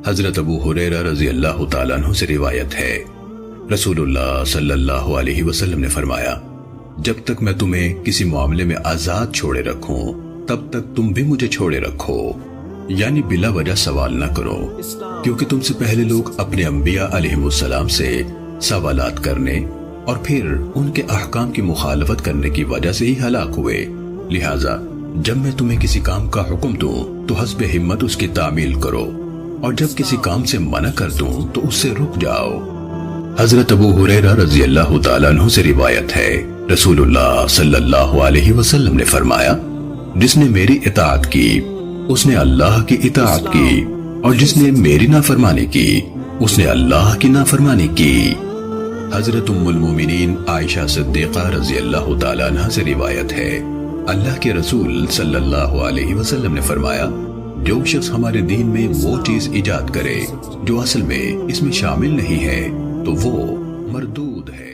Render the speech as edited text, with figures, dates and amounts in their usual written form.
حضرت ابو ہریرہ رضی اللہ تعالیٰ عنہ سے روایت ہے، رسول اللہ صلی اللہ علیہ وسلم نے فرمایا، جب تک میں تمہیں کسی معاملے میں آزاد چھوڑے رکھوں تب تک تم بھی مجھے چھوڑے رکھو، یعنی بلا وجہ سوال نہ کرو، کیونکہ تم سے پہلے لوگ اپنے انبیاء علیہ السلام سے سوالات کرنے اور پھر ان کے احکام کی مخالفت کرنے کی وجہ سے ہی ہلاک ہوئے۔ لہٰذا جب میں تمہیں کسی کام کا حکم دوں تو حسب ہمت اس کی تعمیل کرو، اور جب کسی کام سے منع کر دوں تو اس سے رک جاؤ۔ حضرت ابو ہریرہ رضی اللہ تعالیٰ عنہ سے روایت ہے، رسول اللہ صلی اللہ علیہ وسلم نے فرمایا، جس نے میری اطاعت کی اس نے اللہ کی اطاعت کی، اور جس نے میری نافرمانی کی اس نے اللہ کی نافرمانی کی۔ حضرت ام المومنین عائشہ صدیقہ رضی اللہ تعالیٰ عنہ سے روایت ہے، اللہ کے رسول صلی اللہ علیہ وسلم نے فرمایا، جو شخص ہمارے دین میں وہ چیز ایجاد کرے جو اصل میں اس میں شامل نہیں ہے تو وہ مردود ہے۔